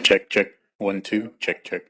Check, check. 1, 2. Check, check.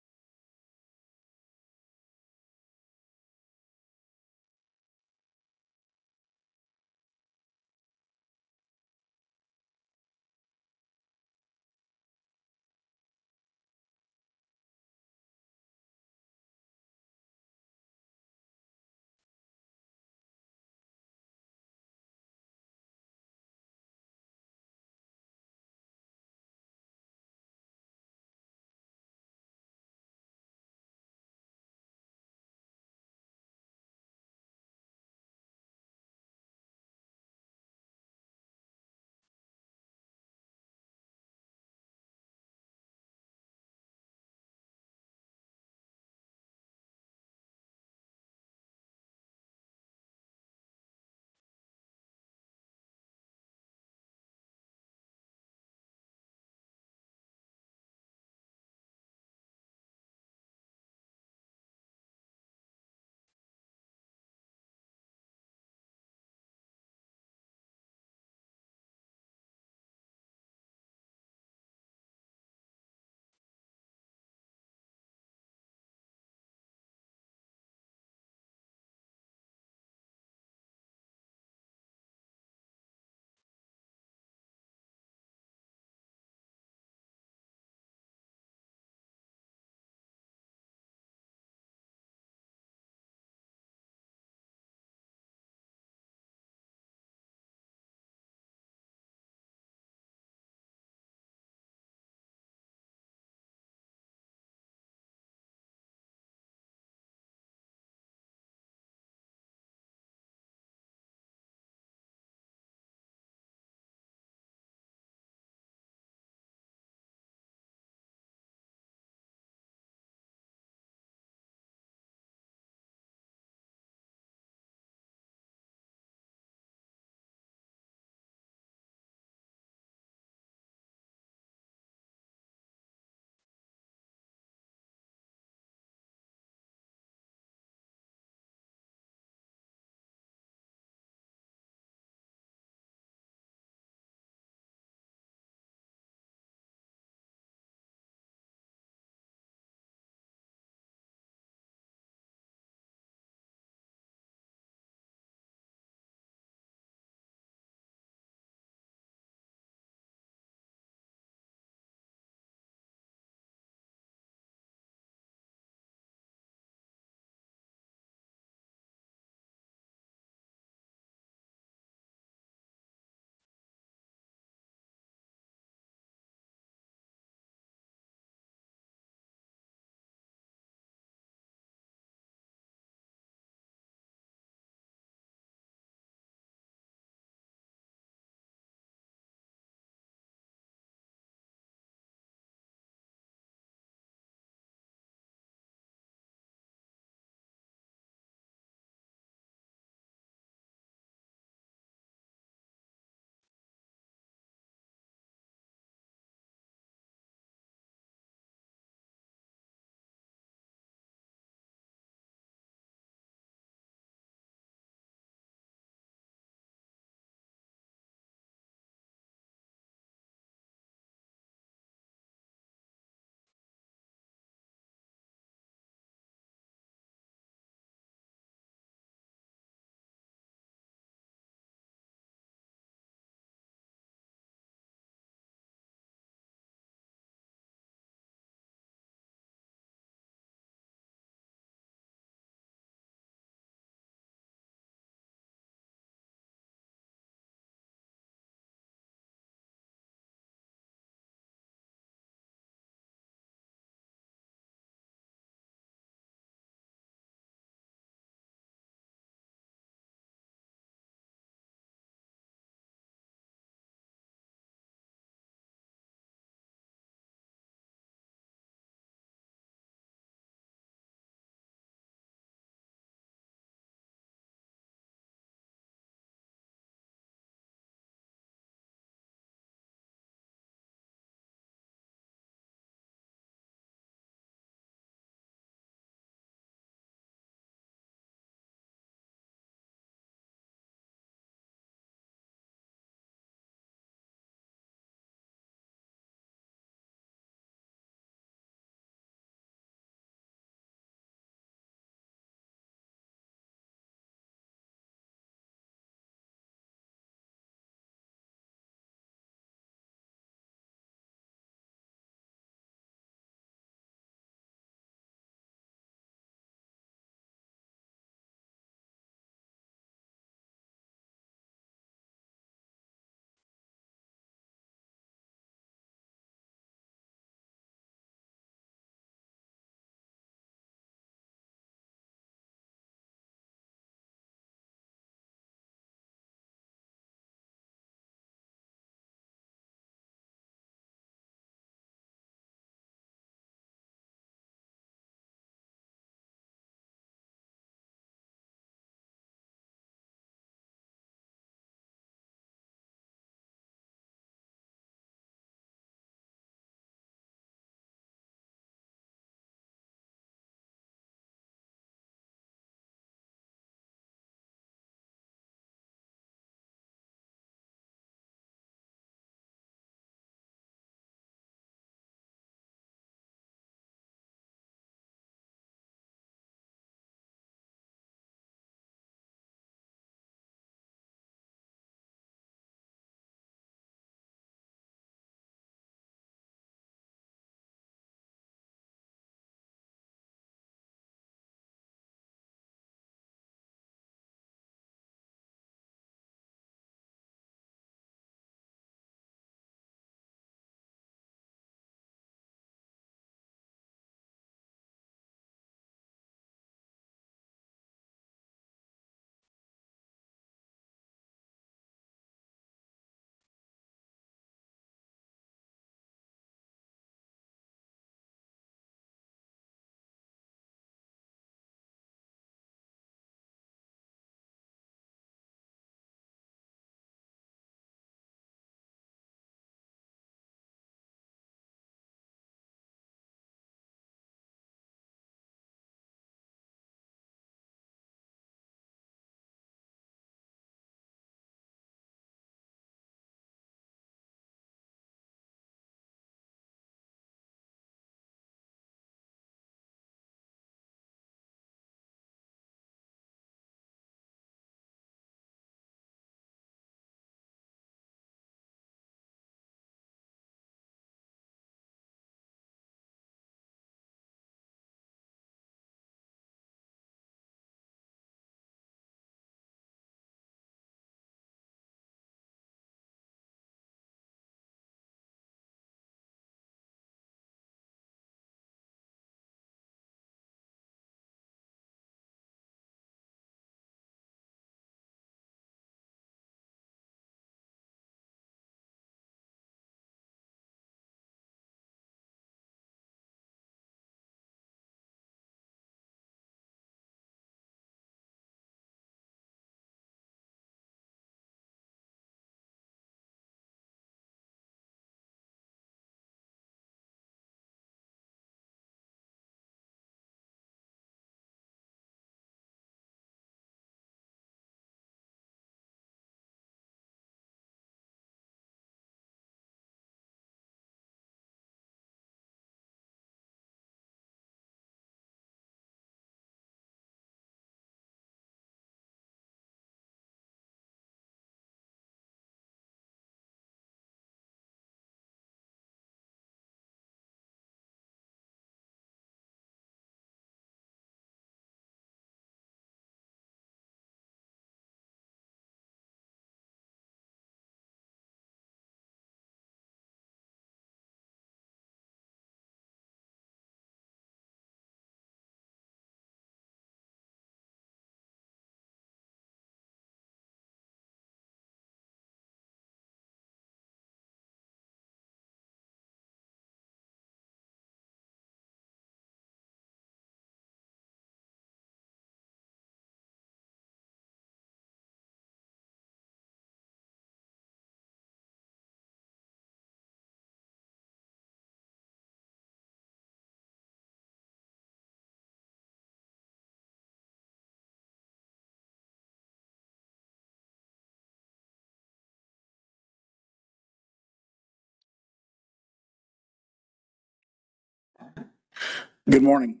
Good morning.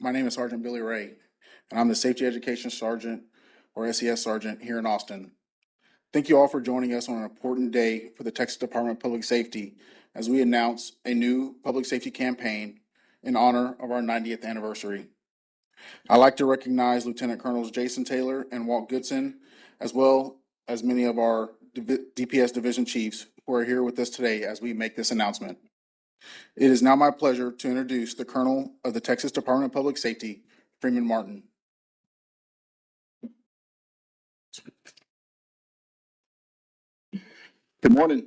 My name is Sergeant Billy Ray, and I'm the Safety Education Sergeant, or SES Sergeant, here in Austin. Thank you all for joining us on an important day for the Texas Department of Public Safety as we announce a new public safety campaign in honor of our 90th anniversary. I'd like to recognize Lieutenant Colonels Jason Taylor and Walt Goodson, as well as many of our DPS division chiefs who are here with us today as we make this announcement. It is now my pleasure to introduce the Colonel of the Texas Department of Public Safety, Freeman Martin. Good morning.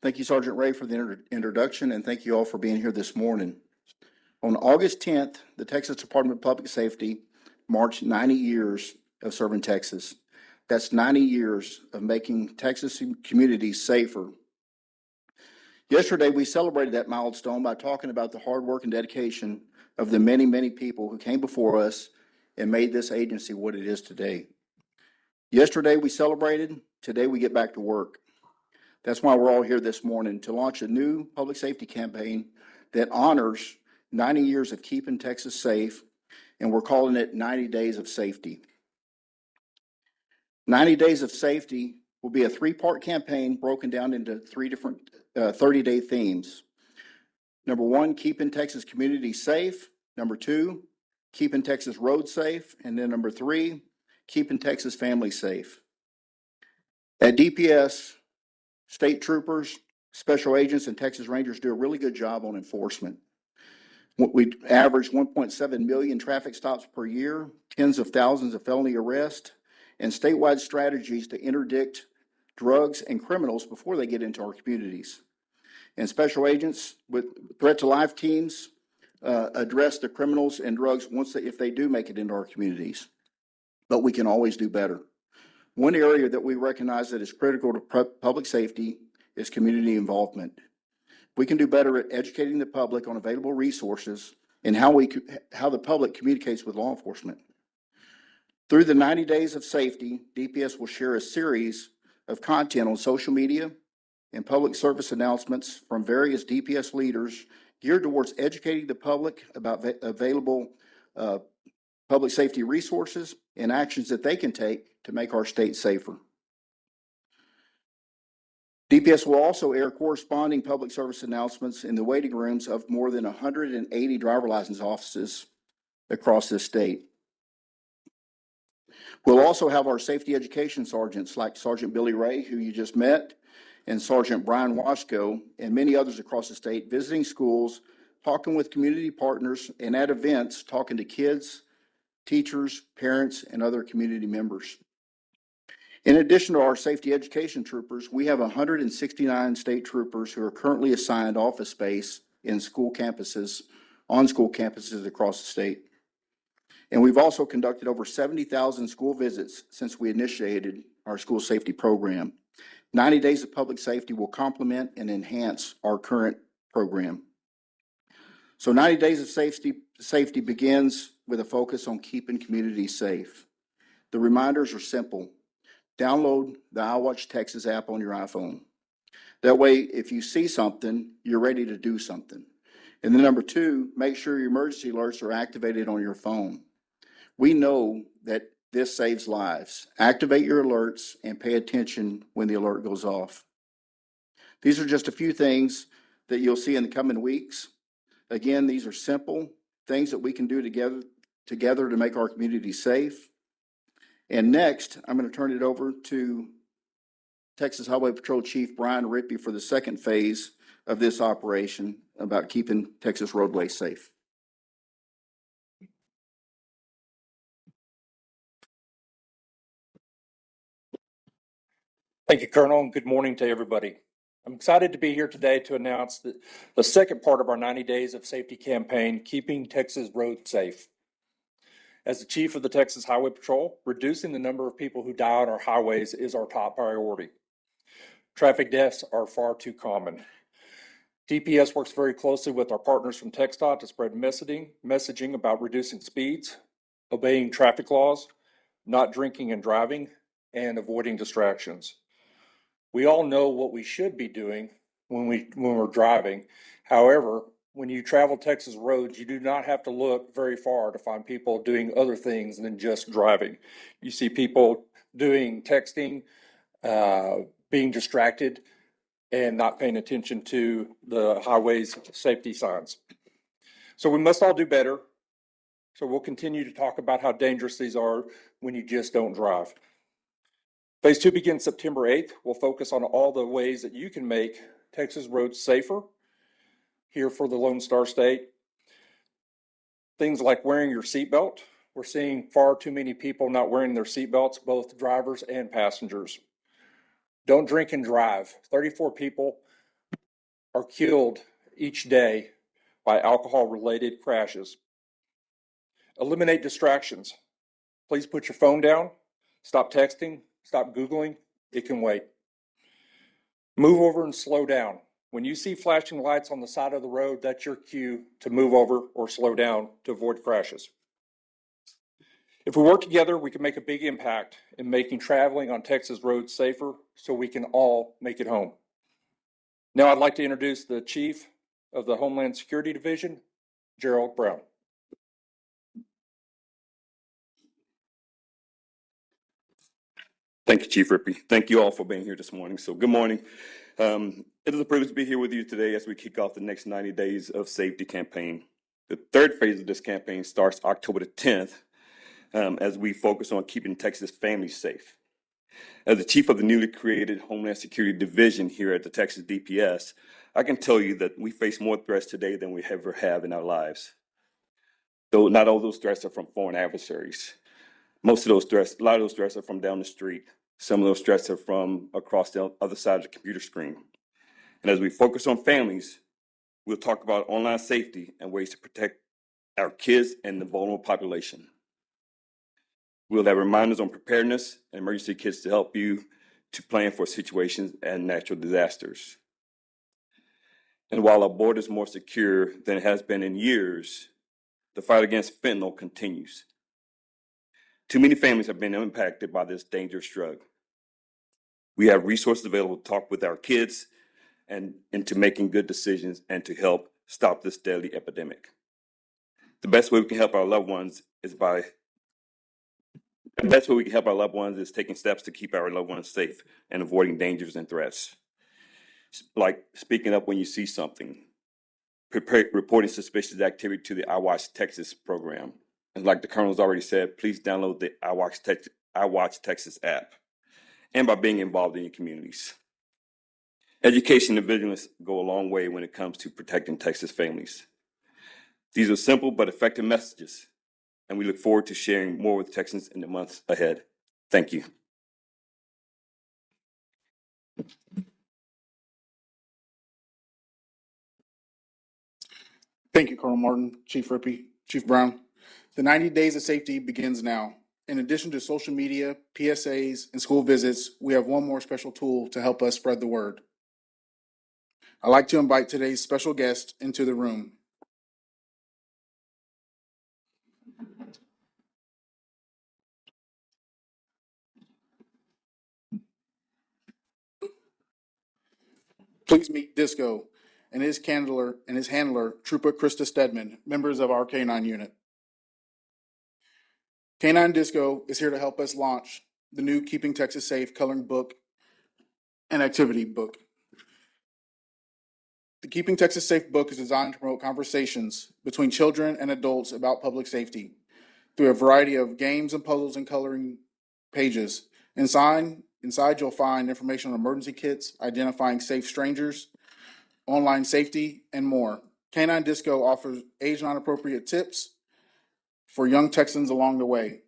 Thank you, Sergeant Ray, for the introduction, and thank you all for being here this morning. On August 10th, the Texas Department of Public Safety marched 90 years of serving Texas. That's 90 years of making Texas communities safer. Yesterday, we celebrated that milestone by talking about the hard work and dedication of the many, many people who came before us and made this agency what it is today. Yesterday, we celebrated. Today, we get back to work. That's why we're all here this morning, to launch a new public safety campaign that honors 90 years of keeping Texas safe, and we're calling it 90 Days of Safety. 90 Days of Safety will be a three-part campaign broken down into three different 30-day themes. Number one, keeping Texas communities safe. Number two, keeping Texas roads safe. And then number three, keeping Texas families safe. At DPS, state troopers, special agents, and Texas Rangers do a really good job on enforcement. We average 1.7 million traffic stops per year, tens of thousands of felony arrests, and statewide strategies to interdict drugs and criminals before they get into our communities. And special agents with threat to life teams address the criminals and drugs if they do make it into our communities. But we can always do better. One area that we recognize that is critical to public safety is community involvement. We can do better at educating the public on available resources and how the public communicates with law enforcement. Through the 90 Days of Safety, DPS will share a series of content on social media and public service announcements from various DPS leaders geared towards educating the public about available public safety resources and actions that they can take to make our state safer. DPS will also air corresponding public service announcements in the waiting rooms of more than 180 driver license offices across this state. We'll also have our safety education sergeants like Sergeant Billy Ray, who you just met, and Sergeant Brian Washko, and many others across the state visiting schools, talking with community partners, and at events, talking to kids, teachers, parents, and other community members. In addition to our safety education troopers, we have 169 state troopers who are currently assigned office space in school campuses, on school campuses across the state. And we've also conducted over 70,000 school visits since we initiated our school safety program. 90 Days of Public Safety will complement and enhance our current program. So 90 Days of Safety begins with a focus on keeping communities safe. The reminders are simple. Download the iWatch Texas app on your iPhone. That way, if you see something, you're ready to do something. And then number two, make sure your emergency alerts are activated on your phone. We know that this saves lives. Activate your alerts and pay attention when the alert goes off. These are just a few things that you'll see in the coming weeks. Again, these are simple things that we can do together to make our community safe. And next, I'm going to turn it over to Texas Highway Patrol Chief Brian Rippey for the second phase of this operation about keeping Texas roadways safe. Thank you, Colonel, and good morning to everybody. I'm excited to be here today to announce the second part of our 90 Days of Safety campaign, Keeping Texas Roads Safe. As the Chief of the Texas Highway Patrol, reducing the number of people who die on our highways is our top priority. Traffic deaths are far too common. DPS works very closely with our partners from TxDOT to spread messaging about reducing speeds, obeying traffic laws, not drinking and driving, and avoiding distractions. We all know what we should be doing when we're driving. However, when you travel Texas roads, you do not have to look very far to find people doing other things than just driving. You see people doing texting, being distracted, and not paying attention to the highways safety signs. So we must all do better. So we'll continue to talk about how dangerous these are when you just don't drive. Phase 2 begins September 8th. We'll focus on all the ways that you can make Texas roads safer here for the Lone Star State. Things like wearing your seatbelt. We're seeing far too many people not wearing their seatbelts, both drivers and passengers. Don't drink and drive. 34 people are killed each day by alcohol-related crashes. Eliminate distractions. Please put your phone down. Stop texting. Stop Googling. It can wait. Move over and slow down. When you see flashing lights on the side of the road, that's your cue to move over or slow down to avoid crashes. If we work together, we can make a big impact in making traveling on Texas roads safer so we can all make it home. Now I'd like to introduce the Chief of the Homeland Security Division, Gerald Brown. Thank you, Chief Rippey. Thank you all for being here this morning. So good morning. It is a privilege to be here with you today as we kick off the next 90 days of safety campaign. The third phase of this campaign starts October the 10th as we focus on keeping Texas families safe. As the chief of the newly created Homeland Security Division here at the Texas DPS, I can tell you that we face more threats today than we ever have in our lives. Though not all those threats are from foreign adversaries. A lot of those threats are from down the street. Some of those threats are from across the other side of the computer screen. And as we focus on families, we'll talk about online safety and ways to protect our kids and the vulnerable population. We'll have reminders on preparedness and emergency kits to help you to plan for situations and natural disasters. And while our border is more secure than it has been in years, the fight against fentanyl continues. Too many families have been impacted by this dangerous drug. We have resources available to talk with our kids and into making good decisions and to help stop this deadly epidemic. The best way we can help our loved ones is taking steps to keep our loved ones safe and avoiding dangers and threats. Like speaking up when you see something, reporting suspicious activity to the I Watch Texas program. And like the Colonel's already said, please download the I Watch Texas app, and by being involved in your communities. Education and vigilance go a long way when it comes to protecting Texas families. These are simple but effective messages, and we look forward to sharing more with Texans in the months ahead. Thank you. Thank you, Colonel Martin, Chief Rippey, Chief Brown. The 90 days of safety begins now. In addition to social media, PSAs, and school visits, we have one more special tool to help us spread the word. I'd like to invite today's special guest into the room. Please meet Disco and his handler, Trooper Krista Stedman, members of our K-9 unit. K-9 Disco is here to help us launch the new Keeping Texas Safe coloring book and activity book. The Keeping Texas Safe book is designed to promote conversations between children and adults about public safety through a variety of games and puzzles and coloring pages. Inside you'll find information on emergency kits, identifying safe strangers, online safety, and more. K-9 Disco offers age non-appropriate tips for young Texans along the way.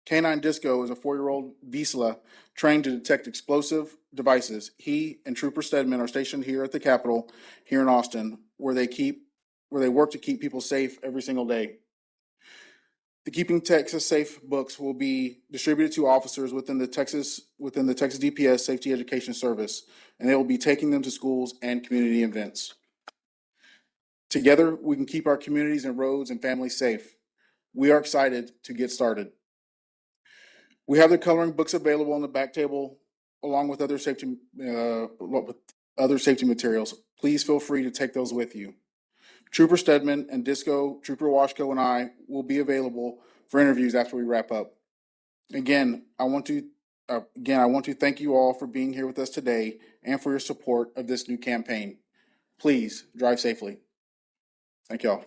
K-9 Disco is a 4-year-old Vizsla trained to detect explosive devices. He and Trooper Stedman are stationed here at the Capitol, here in Austin, where they work to keep people safe every single day. The Keeping Texas Safe books will be distributed to officers within the Texas DPS Safety Education Service, and they will be taking them to schools and community events. Together, we can keep our communities and roads and families safe. We are excited to get started. We have the coloring books available on the back table, along with other safety materials. Please feel free to take those with you. Trooper Stedman and Disco, Trooper Washko, and I will be available for interviews after we wrap up. Again, I want to thank you all for being here with us today and for your support of this new campaign. Please drive safely. Thank y'all.